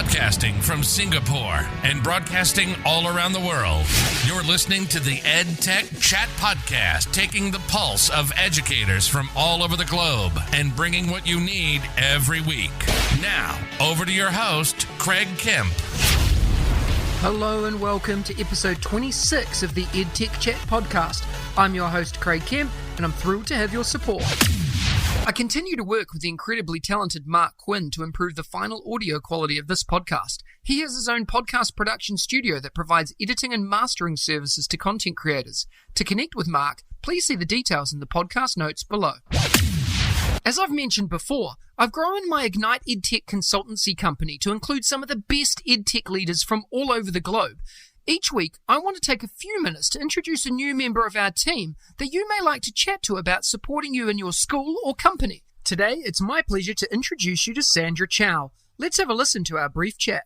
Podcasting from Singapore and broadcasting all around the world. You're listening to the EdTech Chat Podcast, taking the pulse of educators from all over the globe and bringing what you need every week. Now, over to your host, Craig Kemp. Hello and welcome to episode 26 of the EdTech Chat Podcast. I'm your host, Craig Kemp, and I'm thrilled to have your support. I continue to work with the incredibly talented Mark Quinn to improve the final audio quality of this podcast. He has his own podcast production studio that provides editing and mastering services to content creators. To connect with Mark, please see the details in the podcast notes below. As I've mentioned before, I've grown my Ignite EdTech Consultancy company to include some of the best EdTech leaders from all over the globe. Each week, I want to take a few minutes to introduce a new member of our team that you may like to chat to about supporting you in your school or company. Today, it's my pleasure to introduce you to Sandra Chow. Let's have a listen to our brief chat.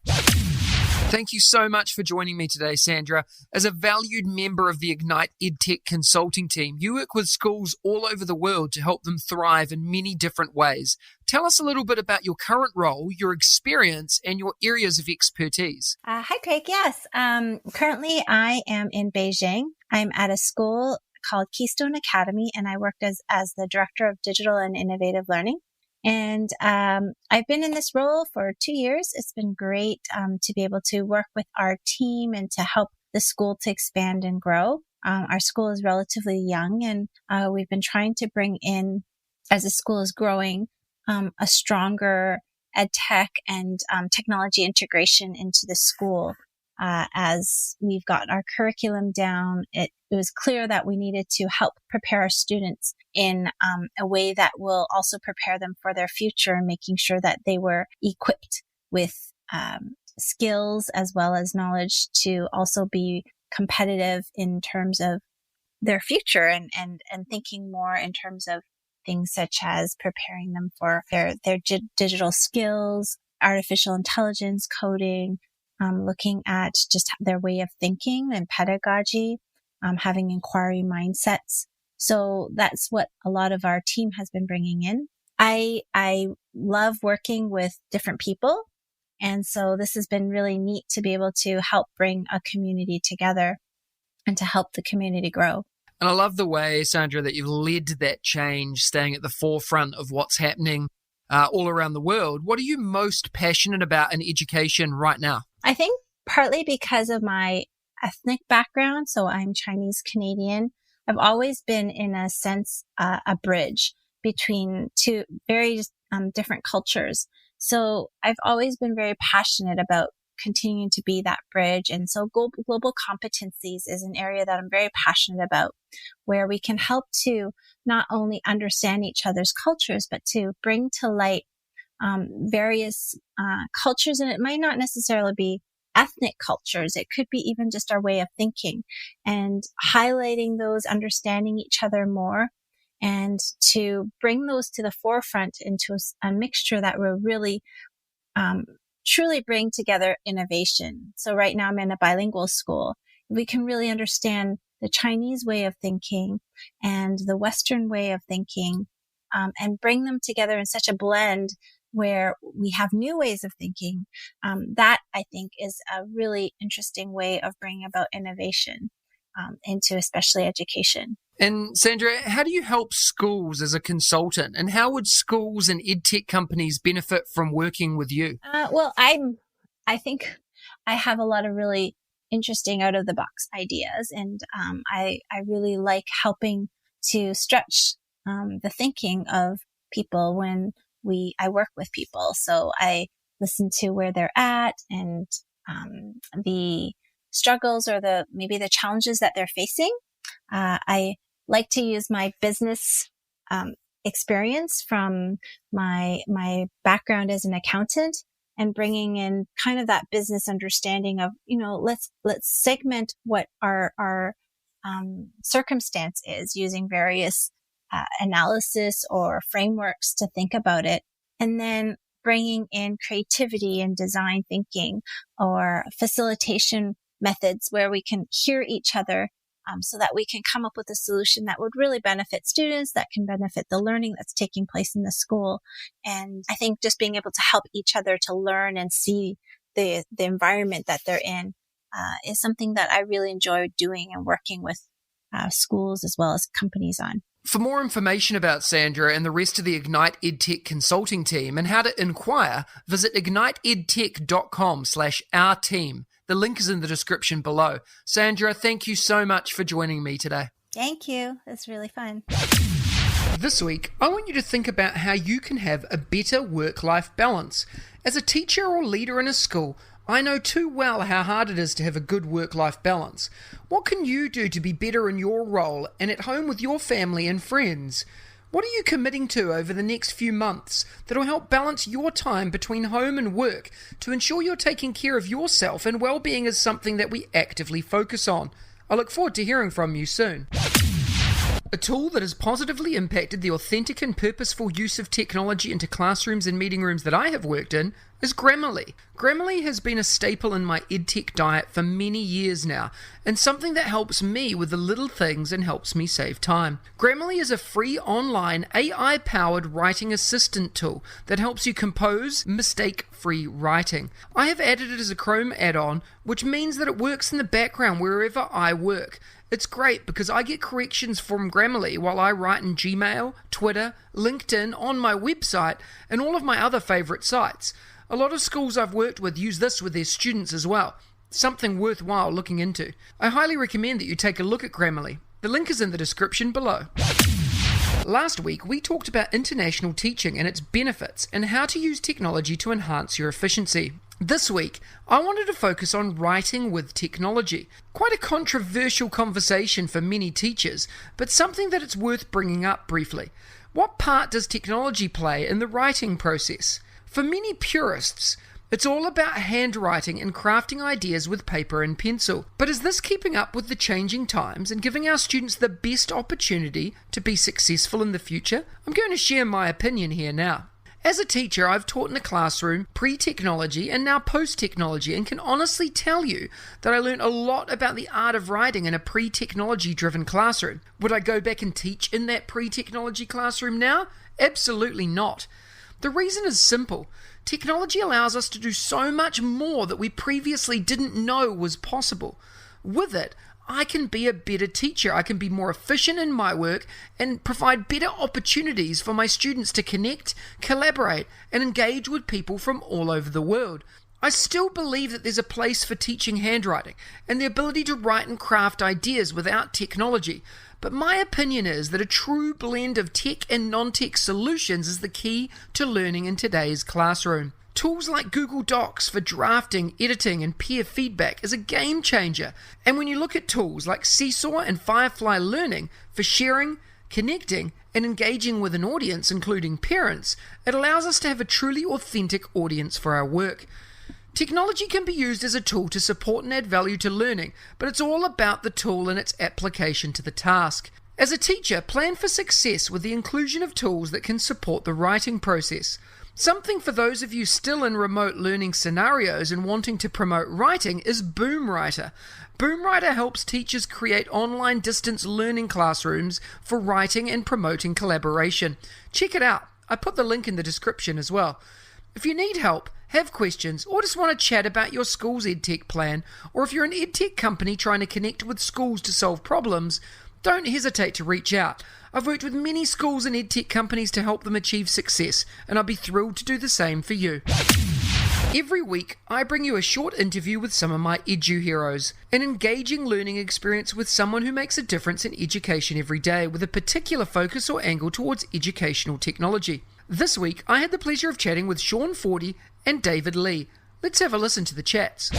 Thank you so much for joining me today, Sandra. As a valued member of the Ignite EdTech consulting team, you work with schools all over the world to help them thrive in many different ways. Tell us a little bit about your current role, your experience, and your areas of expertise. Hi, Craig. Yes. Currently, I am in Beijing. I'm at a school called Keystone Academy, and I worked as the Director of Digital and Innovative Learning. And I've been in this role for 2 years. It's been great to be able to work with our team and to help the school to expand and grow. Our school is relatively young, and we've been trying to bring in, as the school is growing, a stronger EdTech and technology integration into the school. As we've got our curriculum down, it was clear that we needed to help prepare our students in a way that will also prepare them for their future, and making sure that they were equipped with skills as well as knowledge to also be competitive in terms of their future, and thinking more in terms of things such as preparing them for their digital skills, artificial intelligence, coding, looking at just their way of thinking and pedagogy, having inquiry mindsets. So that's what a lot of our team has been bringing in. I love working with different people. And so this has been really neat to be able to help bring a community together and to help the community grow. And I love the way, Sandra, that you've led that change, staying at the forefront of what's happening all around the world. What are you most passionate about in education right now? I think partly because of my ethnic background. So I'm Chinese Canadian. I've always been, in a sense, a bridge between two very different cultures. So I've always been very passionate about continuing to be that bridge. And so global competencies is an area that I'm very passionate about, where we can help to not only understand each other's cultures, but to bring to light various cultures. And it might not necessarily be ethnic cultures. It could be even just our way of thinking, and highlighting those, understanding each other more, and to bring those to the forefront into a mixture that will really truly bring together innovation. So right now I'm in a bilingual school. We can really understand the Chinese way of thinking and the Western way of thinking, and bring them together in such a blend where we have new ways of thinking. That, I think, is a really interesting way of bringing about innovation into especially education. And Sandra, how do you help schools as a consultant? And how would schools and EdTech companies benefit from working with you? Well, I think I have a lot of really interesting out of the box ideas. And I really like helping to stretch the thinking of people when I work with people. So I listen to where they're at and the struggles or maybe the challenges that they're facing. I like to use my business experience from my background as an accountant, and bringing in kind of that business understanding of, let's segment what our circumstance is, using various analysis or frameworks to think about it, and then bringing in creativity and design thinking or facilitation methods where we can hear each other, so that we can come up with a solution that would really benefit students, that can benefit the learning that's taking place in the school. And I think just being able to help each other to learn and see the environment that they're in is something that I really enjoy doing and working with schools as well as companies on. For more information about Sandra and the rest of the Ignite EdTech consulting team and how to inquire, visit igniteedtech.com/our-team. The link is in the description below. Sandra, thank you so much for joining me today. Thank you. It's really fun. This week, I want you to think about how you can have a better work-life balance. As a teacher or leader in a school, I know too well how hard it is to have a good work-life balance. What can you do to be better in your role and at home with your family and friends? What are you committing to over the next few months that will help balance your time between home and work to ensure you're taking care of yourself and well-being is something that we actively focus on? I look forward to hearing from you soon. A tool that has positively impacted the authentic and purposeful use of technology into classrooms and meeting rooms that I have worked in is Grammarly. Grammarly has been a staple in my EdTech diet for many years now, and something that helps me with the little things and helps me save time. Grammarly is a free online AI-powered writing assistant tool that helps you compose mistake-free writing. I have added it as a Chrome add-on, which means that it works in the background wherever I work. It's great because I get corrections from Grammarly while I write in Gmail, Twitter, LinkedIn, on my website, and all of my other favourite sites. A lot of schools I've worked with use this with their students as well. Something worthwhile looking into. I highly recommend that you take a look at Grammarly. The link is in the description below. Last week, we talked about international teaching and its benefits and how to use technology to enhance your efficiency. This week, I wanted to focus on writing with technology. Quite a controversial conversation for many teachers, but something that it's worth bringing up briefly. What part does technology play in the writing process? For many purists, it's all about handwriting and crafting ideas with paper and pencil. But is this keeping up with the changing times and giving our students the best opportunity to be successful in the future? I'm going to share my opinion here now. As a teacher, I've taught in a classroom pre-technology and now post-technology and can honestly tell you that I learned a lot about the art of writing in a pre-technology driven classroom. Would I go back and teach in that pre-technology classroom now? Absolutely not. The reason is simple. Technology allows us to do so much more that we previously didn't know was possible. With it, I can be a better teacher. I can be more efficient in my work and provide better opportunities for my students to connect, collaborate, and engage with people from all over the world. I still believe that there's a place for teaching handwriting and the ability to write and craft ideas without technology. But my opinion is that a true blend of tech and non-tech solutions is the key to learning in today's classroom. Tools like Google Docs for drafting, editing, and peer feedback is a game changer. And when you look at tools like Seesaw and Firefly Learning for sharing, connecting, and engaging with an audience, including parents, it allows us to have a truly authentic audience for our work. Technology can be used as a tool to support and add value to learning, but it's all about the tool and its application to the task. As a teacher, plan for success with the inclusion of tools that can support the writing process. Something for those of you still in remote learning scenarios and wanting to promote writing is Boomwriter. Boomwriter helps teachers create online distance learning classrooms for writing and promoting collaboration. Check it out. I put the link in the description as well. If you need help, have questions, or just want to chat about your school's EdTech plan, or if you're an EdTech company trying to connect with schools to solve problems, don't hesitate to reach out. I've worked with many schools and EdTech companies to help them achieve success, and I'll be thrilled to do the same for you. Every week, I bring you a short interview with some of my edu heroes, an engaging learning experience with someone who makes a difference in education every day with a particular focus or angle towards educational technology. This week, I had the pleasure of chatting with Forde and David Lee. Let's have a listen to the chats.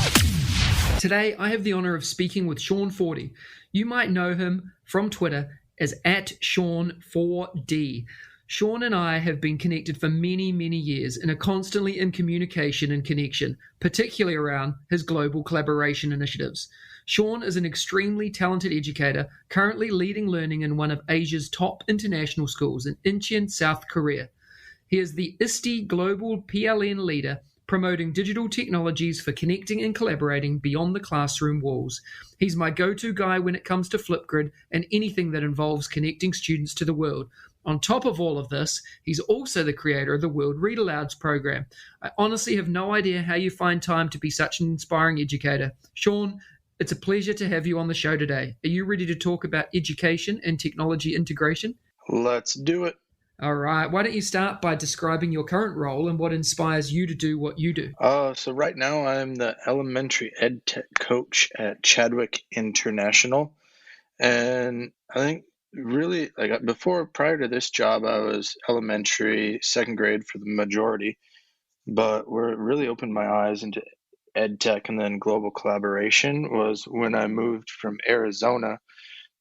Today, I have the honour of speaking with Forde. You might know him from Twitter as @Forde. Sean and I have been connected for many, many years and are constantly in communication and connection, particularly around his global collaboration initiatives. Sean is an extremely talented educator, currently leading learning in one of Asia's top international schools in Incheon, South Korea. He is the ISTE Global PLN leader, promoting digital technologies for connecting and collaborating beyond the classroom walls. He's my go-to guy when it comes to Flipgrid and anything that involves connecting students to the world. On top of all of this, he's also the creator of the World Read Alouds program. I honestly have no idea how you find time to be such an inspiring educator. Sean, it's a pleasure to have you on the show today. Are you ready to talk about education and technology integration? Let's do it. All right. Why don't you start by describing your current role and what inspires you to do what you do? So right now I'm the elementary EdTech coach at Chadwick International. And I think really, prior to this job, I was elementary, second grade for the majority. But where it really opened my eyes into EdTech and then global collaboration was when I moved from Arizona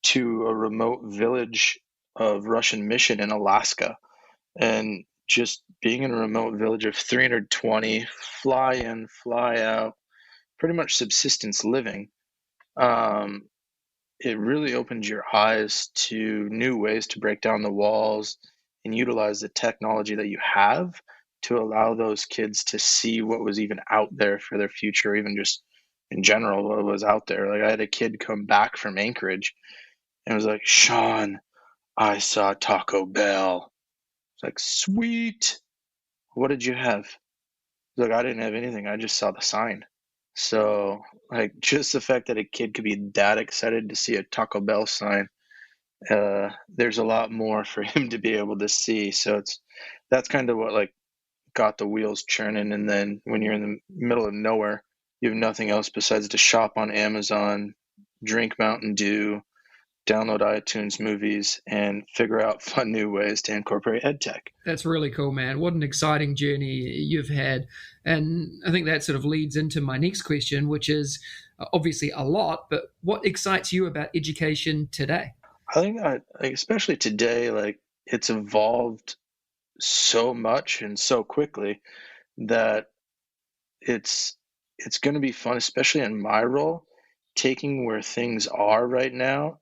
to a remote village of Russian mission in Alaska. And just being in a remote village of 320, fly in, fly out, pretty much subsistence living, it really opens your eyes to new ways to break down the walls and utilize the technology that you have to allow those kids to see what was even out there for their future, even just in general, what was out there. Like I had a kid come back from Anchorage and was like, Sean, I saw Taco Bell. It's like, sweet. What did you have? Look, I didn't have anything. I just saw the sign. So, like, just the fact that a kid could be that excited to see a Taco Bell sign, there's a lot more for him to be able to see. So that's kind of what like got the wheels churning. And then when you're in the middle of nowhere, you have nothing else besides to shop on Amazon, drink Mountain Dew, download iTunes movies, and figure out fun new ways to incorporate EdTech. That's really cool, man. What an exciting journey you've had. And I think that sort of leads into my next question, which is obviously a lot, but what excites you about education today? I think especially today, like it's evolved so much and so quickly that it's going to be fun, especially in my role, taking where things are right now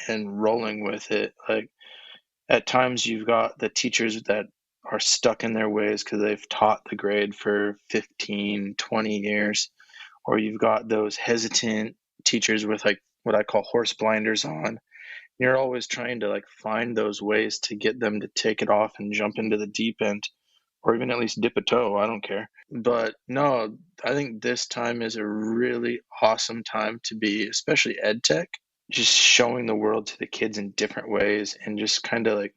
and rolling with it. Like at times you've got the teachers that are stuck in their ways because they've taught the grade for 15, 20 years, or you've got those hesitant teachers with like what I call horse blinders on. You're always trying to like find those ways to get them to take it off and jump into the deep end, or even at least dip a toe. I don't care. But no, I think this time is a really awesome time to be, especially EdTech, just showing the world to the kids in different ways and just kind of like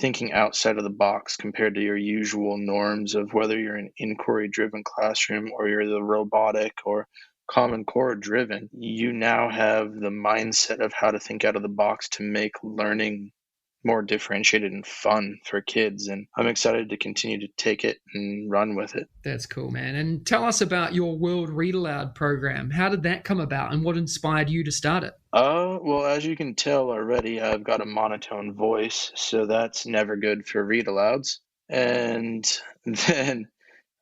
thinking outside of the box compared to your usual norms of whether you're an inquiry driven classroom or you're the robotic or Common Core driven. You now have the mindset of how to think out of the box to make learning more differentiated and fun for kids. And I'm excited to continue to take it and run with it. That's cool, man. And tell us about your World Read Aloud program. How did that come about and what inspired you to start it? Well, as you can tell already, I've got a monotone voice, so that's never good for read alouds. And then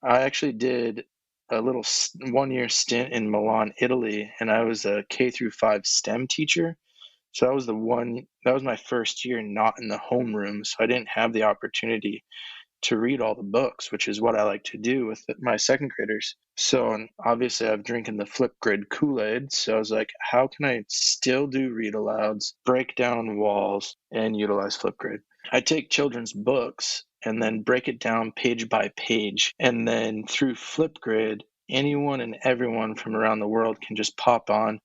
I actually did a little 1-year stint in Milan, Italy, and I was a K through 5 STEM teacher. So that was my first year not in the homeroom, so I didn't have the opportunity to read all the books, which is what I like to do with my second graders. So, and obviously I've drinking the Flipgrid Kool-Aid, so I was like, how can I still do read alouds, break down walls, and utilize Flipgrid? I take children's books and then break it down page by page, and then through Flipgrid, anyone and everyone from around the world can just pop on,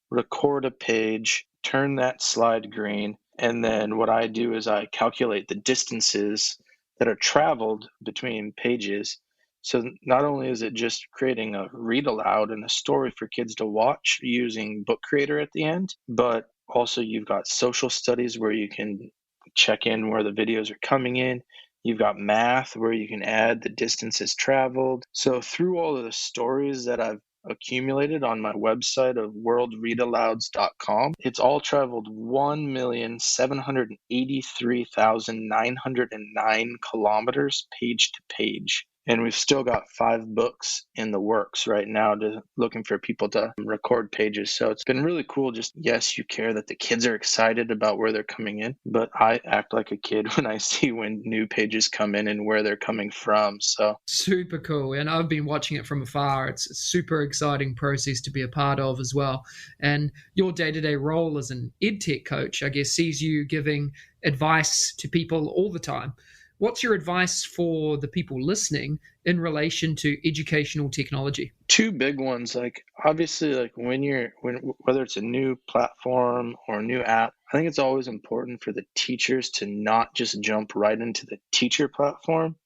record a page, turn that slide green, and then what I do is I calculate the distances that are traveled between pages. So not only is it just creating a read aloud and a story for kids to watch using Book Creator at the end, but also you've got social studies where you can check in where the videos are coming in. You've got math where you can add the distances traveled. So through all of the stories that I've accumulated on my website of worldreadalouds.com, it's all traveled 1,783,909 kilometers page to page. And we've still got 5 books in the works right now, looking for people to record pages. So it's been really cool. Just, yes, you care that the kids are excited about where they're coming in, but I act like a kid when I see when new pages come in and where they're coming from. So super cool. And I've been watching it from afar. It's a super exciting process to be a part of as well. And your day-to-day role as an EdTech coach, I guess, sees you giving advice to people all the time. What's your advice for the people listening in relation to educational technology? 2 big ones, like obviously, like whether it's a new platform or a new app, I think it's always important for the teachers to not just jump right into the teacher platform.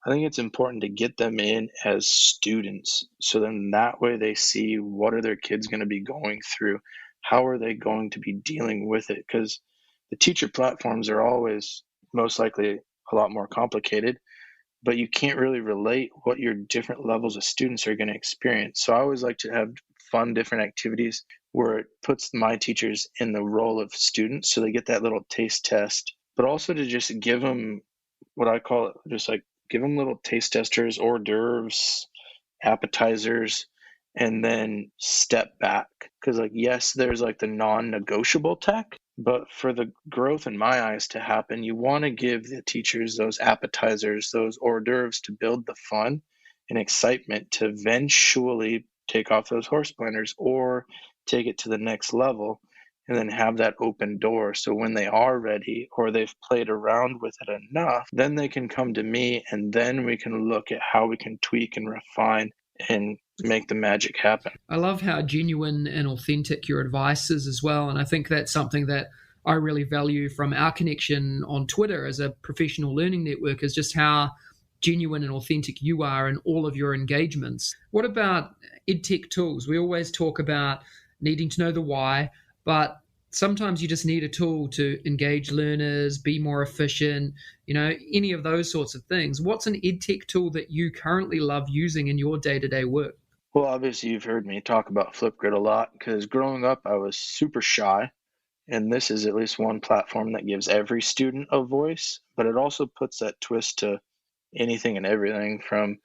I think it's important to get them in as students. So then that way they see what are their kids going to be going through? How are they going to be dealing with it? Because the teacher platforms are always most likely a lot more complicated, but you can't really relate what your different levels of students are going to experience. So I always like to have fun, different activities where it puts my teachers in the role of students. So they get that little taste test, but also to just give them what I call it, just like give them little taste testers, hors d'oeuvres, appetizers, and then step back. Because like, yes, there's like the non-negotiable tech, but for the growth in my eyes to happen, you want to give the teachers those appetizers, those hors d'oeuvres to build the fun and excitement to eventually take off those horse blinders or take it to the next level, and then have that open door. So when they are ready or they've played around with it enough, then they can come to me, and then we can look at how we can tweak and refine and make the magic happen. I love how genuine and authentic your advice is as well. And I think that's something that I really value from our connection on Twitter as a professional learning network, is just how genuine and authentic you are in all of your engagements. What about EdTech tools? We always talk about needing to know the why, but sometimes you just need a tool to engage learners, be more efficient, any of those sorts of things. What's an EdTech tool that you currently love using in your day-to-day work? Well, obviously you've heard me talk about Flipgrid a lot, because growing up I was super shy, and this is at least one platform that gives every student a voice, but it also puts that twist to anything and everything from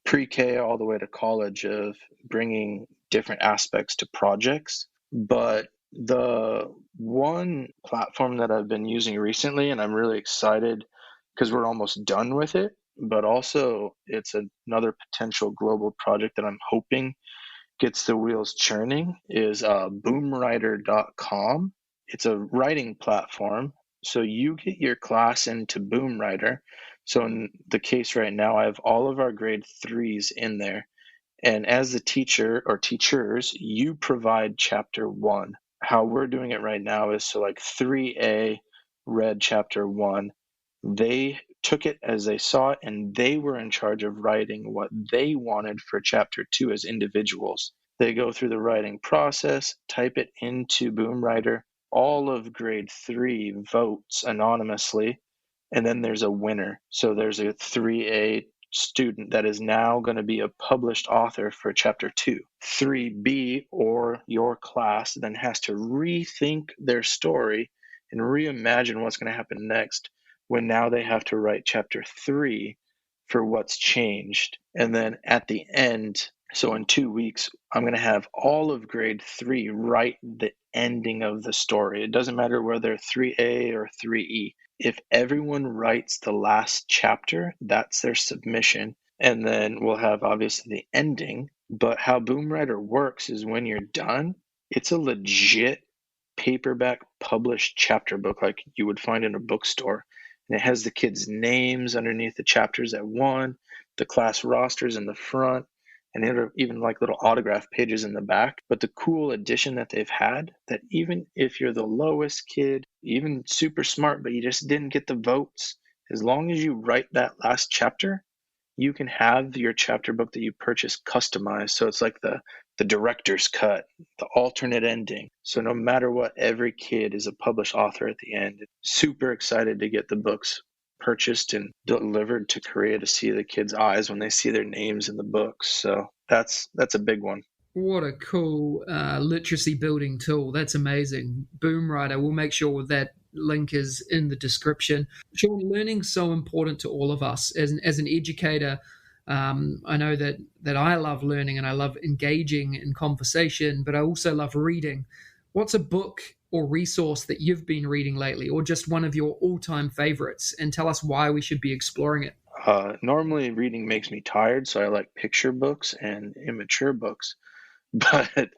pre-K all the way to college of bringing different aspects to projects. But the one platform that I've been using recently, and I'm really excited because we're almost done with it, but also it's another potential global project that I'm hoping gets the wheels churning, is Boomwriter Com. It's a writing platform. So you get your class into Boomwriter. So in the case right now, I have all of our grade 3s in there. And as the teacher or teachers, you provide chapter 1. How we're doing it right now is, so like 3A read chapter 1. They took it as they saw it, and they were in charge of writing what they wanted for chapter 2 as individuals. They go through the writing process, type it into Boomwriter. All of grade 3 votes anonymously, and then there's a winner. So there's a 3A student that is now going to be a published author for chapter 2. 3B, or your class, then has to rethink their story and reimagine what's going to happen next, when now they have to write chapter 3 for what's changed. And then at the end, so in 2 weeks, I'm going to have all of grade 3 write the ending of the story. It doesn't matter whether 3A or 3E. If everyone writes the last chapter, that's their submission. And then we'll have obviously the ending. But how Boomwriter works is, when you're done, it's a legit paperback published chapter book like you would find in a bookstore. And it has the kids' names underneath the chapters at 1, the class rosters in the front, and even like little autograph pages in the back. But the cool addition that they've had, that even if you're the lowest kid, even super smart, but you just didn't get the votes, as long as you write that last chapter, you can have your chapter book that you purchase customized. So it's like the director's cut, the alternate ending. So no matter what, every kid is a published author at the end. Super excited to get the books purchased and delivered to Korea to see the kids' eyes when they see their names in the books. So that's a big one. What a cool literacy building tool. That's amazing. Boomwriter, we'll make sure that link is in the description. Sean, learning's so important to all of us. As an educator, I know that I love learning and I love engaging in conversation, but I also love reading. What's a book or resource that you've been reading lately, or just one of your all-time favorites? And tell us why we should be exploring it. Normally reading makes me tired, so I like picture books and immature books. But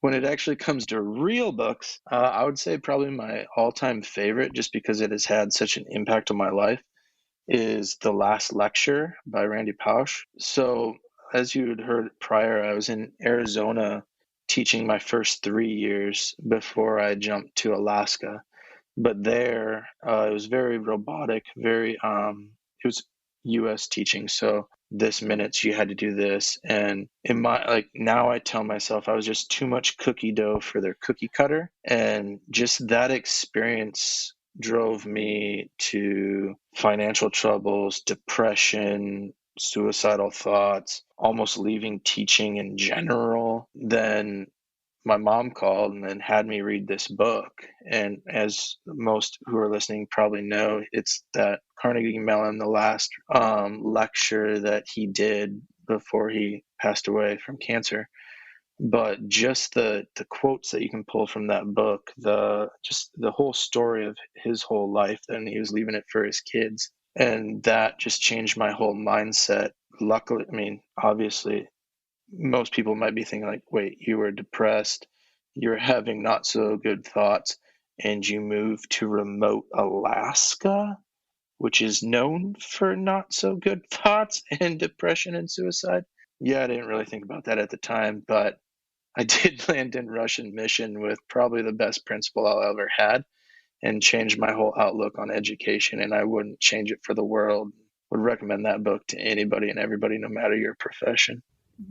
when it actually comes to real books, I would say probably my all-time favorite, just because it has had such an impact on my life, is The Last Lecture by Randy Posh. So as you had heard prior, I was in Arizona teaching my first 3 years before I jumped to Alaska. But there, it was very robotic, it was US teaching. So this minutes you had to do this. And in now I tell myself I was just too much cookie dough for their cookie cutter. And just that experience drove me to financial troubles, depression, suicidal thoughts, almost leaving teaching in general. Then my mom called and then had me read this book. And as most who are listening probably know, it's that Carnegie Mellon, the last lecture that he did before he passed away from cancer. But just the quotes that you can pull from that book, the whole story of his whole life, and he was leaving it for his kids. And that just changed my whole mindset. Luckily, I mean, obviously, most people might be thinking like, wait, you were depressed, you're having not so good thoughts, and you moved to remote Alaska, which is known for not so good thoughts and depression and suicide. Yeah, I didn't really think about that at the time, but I did land in Russian mission with probably the best principal I'll ever had, and changed my whole outlook on education, and I wouldn't change it for the world. Would recommend that book to anybody and everybody, no matter your profession.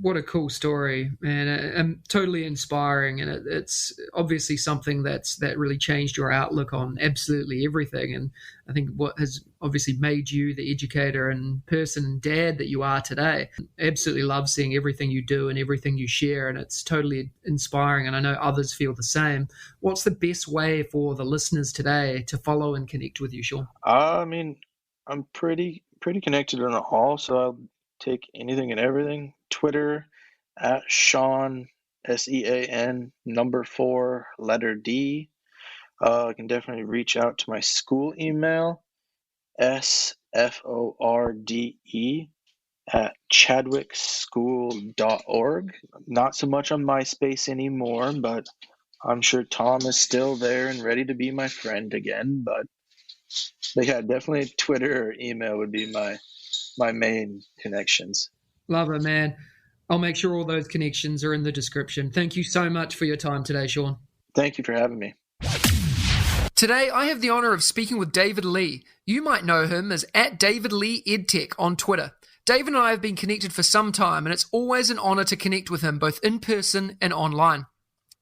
What a cool story, man, and totally inspiring. And it's obviously something that really changed your outlook on absolutely everything. And I think what has obviously made you the educator and person and dad that you are today. Absolutely love seeing everything you do and everything you share, and it's totally inspiring. And I know others feel the same. What's the best way for the listeners today to follow and connect with you, Sean? I mean, I'm pretty connected on all, so I'll take anything and everything. Twitter at Sean, SEAN, number 4, letter D. I can definitely reach out to my school email, SFORDE at chadwickschool.org. Not so much on MySpace anymore, but I'm sure Tom is still there and ready to be my friend again. But yeah, definitely Twitter or email would be my main connections. Love it, man. I'll make sure all those connections are in the description. Thank you so much for your time today, Sean. Thank you for having me. Today, I have the honor of speaking with David Lee. You might know him as @DavidLeeEdTech on Twitter. David and I have been connected for some time, and it's always an honor to connect with him both in person and online.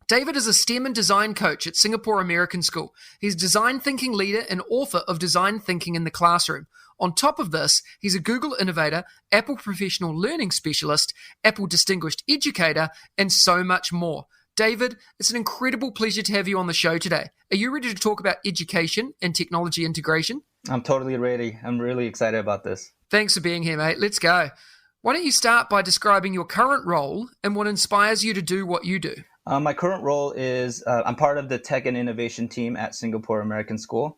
David is a STEM and design coach at Singapore American School. He's a design thinking leader and author of Design Thinking in the Classroom. On top of this, he's a Google Innovator, Apple Professional Learning Specialist, Apple Distinguished Educator, and so much more. David, it's an incredible pleasure to have you on the show today. Are you ready to talk about education and technology integration? I'm totally ready. I'm really excited about this. Thanks for being here, mate. Let's go. Why don't you start by describing your current role and what inspires you to do what you do? My current role is I'm part of the tech and innovation team at Singapore American School.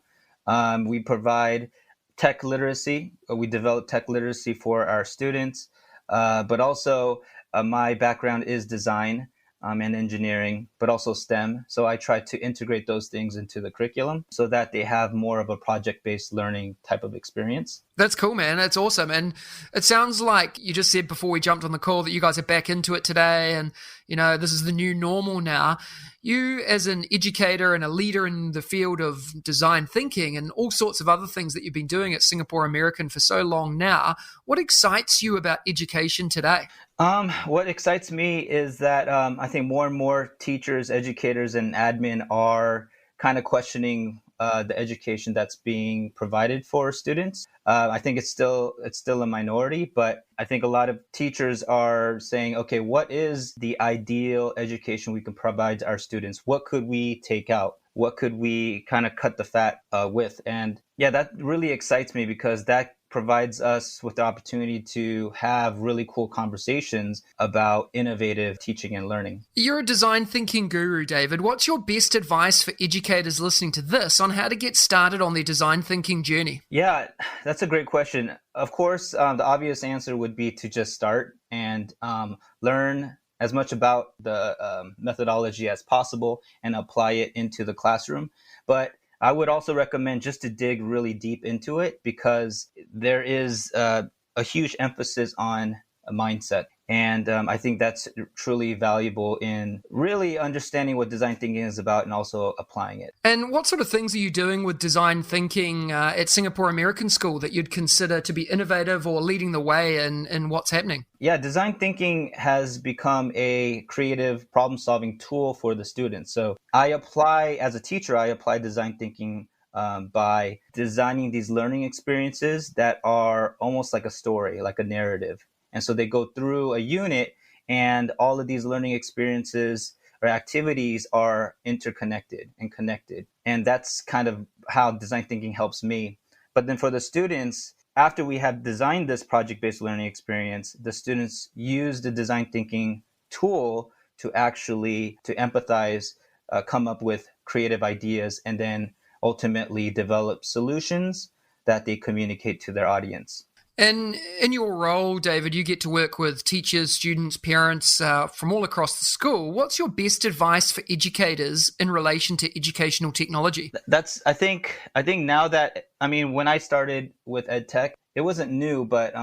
We provide tech literacy. We develop tech literacy for our students, but also my background is design and engineering, but also STEM. So I try to integrate those things into the curriculum so that they have more of a project-based learning type of experience. That's cool, man. That's awesome. And it sounds like you just said before we jumped on the call that you guys are back into it today. And, you know, this is the new normal now. You as an educator and a leader in the field of design thinking and all sorts of other things that you've been doing at Singapore American for so long now, what excites you about education today? What excites me is that I think more and more teachers, educators, and admin are kind of questioning the education that's being provided for students. I think it's still a minority, but I think a lot of teachers are saying, okay, what is the ideal education we can provide to our students? What could we take out? What could we kind of cut the fat with? And yeah, that really excites me because that provides us with the opportunity to have really cool conversations about innovative teaching and learning. You're a design thinking guru, David. What's your best advice for educators listening to this on how to get started on their design thinking journey? Yeah, that's a great question. Of course, the obvious answer would be to just start and learn as much about the methodology as possible and apply it into the classroom. But I would also recommend just to dig really deep into it, because there is a huge emphasis on a mindset. And I think that's truly valuable in really understanding what design thinking is about and also applying it. And what sort of things are you doing with design thinking at Singapore American School that you'd consider to be innovative or leading the way in what's happening? Yeah, design thinking has become a creative problem-solving tool for the students. So as a teacher, I apply design thinking by designing these learning experiences that are almost like a story, like a narrative. And so they go through a unit, and all of these learning experiences or activities are interconnected and connected. And that's kind of how design thinking helps me. But then for the students, after we have designed this project-based learning experience, the students use the design thinking tool to empathize, come up with creative ideas, and then ultimately develop solutions that they communicate to their audience. And in your role, David, you get to work with teachers, students, parents from all across the school. What's your best advice for educators in relation to educational technology? I think now that, when I started with EdTech, it wasn't new, but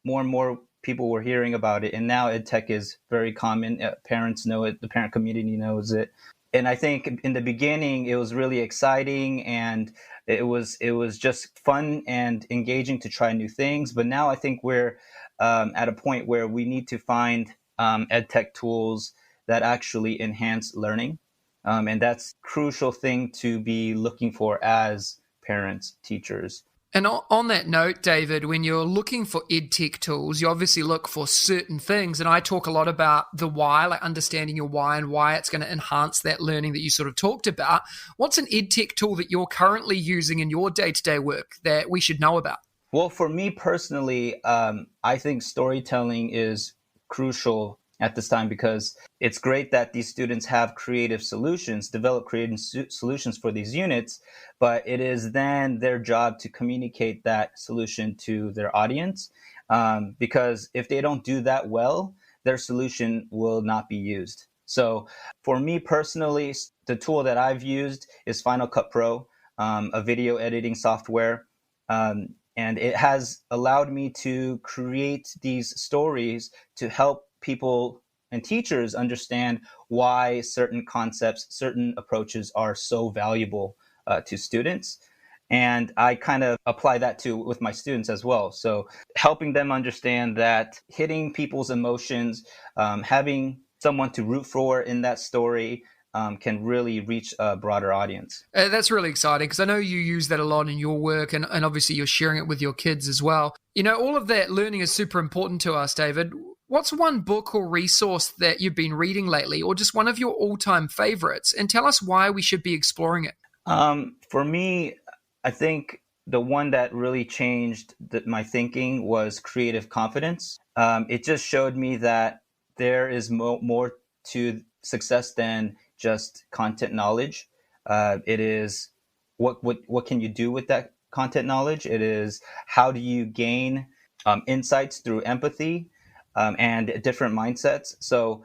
more and more people were hearing about it. And now EdTech is very common. Parents know it. The parent community knows it. And I think in the beginning, it was really exciting, and it was just fun and engaging to try new things. But now I think we're at a point where we need to find EdTech tools that actually enhance learning. And that's a crucial thing to be looking for as parents, teachers. And on that note, David, when you're looking for EdTech tools, you obviously look for certain things. And I talk a lot about the why, like understanding your why and why it's going to enhance that learning that you sort of talked about. What's an EdTech tool that you're currently using in your day-to-day work that we should know about? Well, for me personally, I think storytelling is crucial at this time, because it's great that these students have develop creative solutions for these units, but it is then their job to communicate that solution to their audience, because if they don't do that well, their solution will not be used. So for me personally, the tool that I've used is Final Cut Pro, a video editing software, and it has allowed me to create these stories to help people and teachers understand why certain concepts, certain approaches are so valuable to students. And I kind of apply that with my students as well. So helping them understand that hitting people's emotions, having someone to root for in that story, can really reach a broader audience. That's really exciting, because I know you use that a lot in your work, and obviously you're sharing it with your kids as well. You know, all of that learning is super important to us, David. What's one book or resource that you've been reading lately, or just one of your all-time favorites? And tell us why we should be exploring it. For me, I think the one that really changed my thinking was Creative Confidence. It just showed me that there is more to success than just content knowledge. It is what can you do with that content knowledge? It is how do you gain insights through empathy and different mindsets. So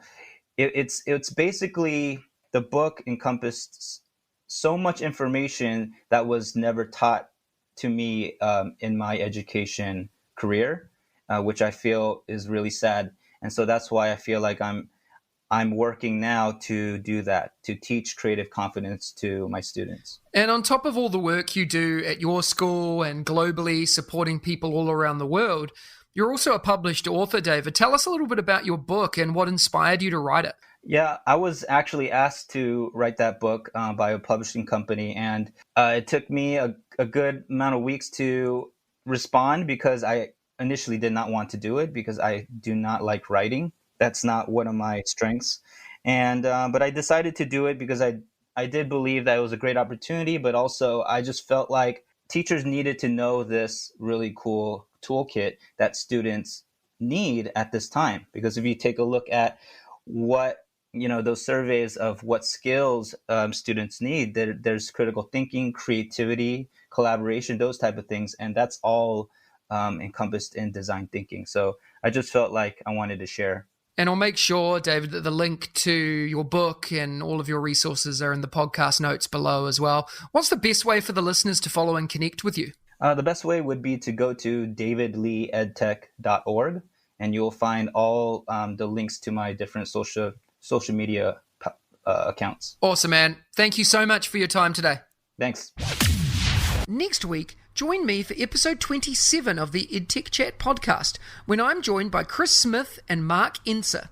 it's basically, the book encompassed so much information that was never taught to me in my education career, which I feel is really sad. And so that's why I feel like I'm working now to do that, to teach creative confidence to my students. And on top of all the work you do at your school and globally supporting people all around the world, you're also a published author, David. Tell us a little bit about your book and what inspired you to write it. Yeah, I was actually asked to write that book by a publishing company, and it took me a good amount of weeks to respond, because I initially did not want to do it, because I do not like writing. That's not one of my strengths. And but I decided to do it because I did believe that it was a great opportunity, but also I just felt like teachers needed to know this really cool toolkit that students need at this time. Because if you take a look at what, those surveys of what skills students need, there's critical thinking, creativity, collaboration, those type of things. And that's all encompassed in design thinking. So I just felt like I wanted to share. And I'll make sure, David, that the link to your book and all of your resources are in the podcast notes below as well. What's the best way for the listeners to follow and connect with you? The best way would be to go to davidleeedtech.org, and you'll find all the links to my different social media accounts. Awesome, man. Thank you so much for your time today. Thanks. Next week, join me for episode 27 of the EdTech Chat Podcast, when I'm joined by Chris Smith and Mark Enser.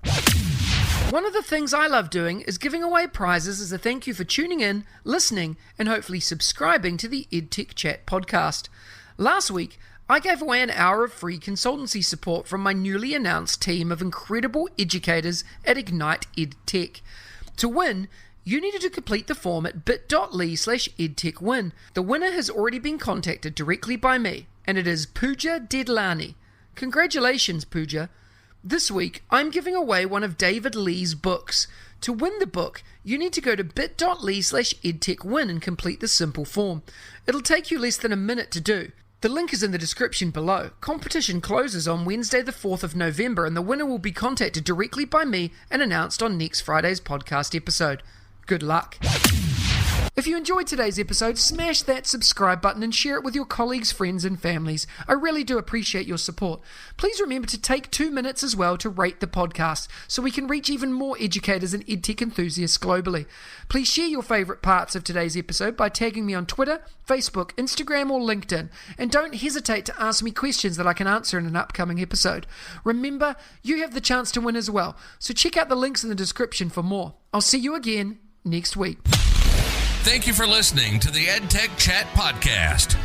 One of the things I love doing is giving away prizes as a thank you for tuning in, listening, and hopefully subscribing to the EdTech Chat Podcast. Last week, I gave away an hour of free consultancy support from my newly announced team of incredible educators at Ignite EdTech. To win, you needed to complete the form at bit.ly/edtechwin. The winner has already been contacted directly by me, and it is Pooja Dedlani. Congratulations, Pooja. This week, I'm giving away one of David Lee's books. To win the book, you need to go to bit.ly/edtechwin and complete the simple form. It'll take you less than a minute to do. The link is in the description below. Competition closes on Wednesday the 4th of November, and the winner will be contacted directly by me and announced on next Friday's podcast episode. Good luck. If you enjoyed today's episode, smash that subscribe button and share it with your colleagues, friends, and families. I really do appreciate your support. Please remember to take 2 minutes as well to rate the podcast so we can reach even more educators and EdTech enthusiasts globally. Please share your favourite parts of today's episode by tagging me on Twitter, Facebook, Instagram, or LinkedIn. And don't hesitate to ask me questions that I can answer in an upcoming episode. Remember, you have the chance to win as well, so check out the links in the description for more. I'll see you again next week. Thank you for listening to the EdTech Chat Podcast,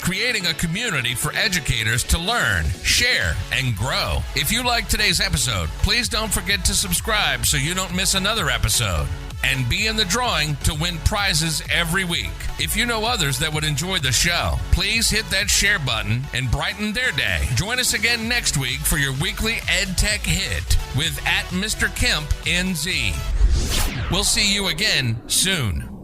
creating a community for educators to learn, share, and grow. If you like today's episode, please don't forget to subscribe so you don't miss another episode, and be in the drawing to win prizes every week. If you know others that would enjoy the show, please hit that share button and brighten their day. Join us again next week for your weekly EdTech hit with @Mr. Kemp NZ. We'll see you again soon.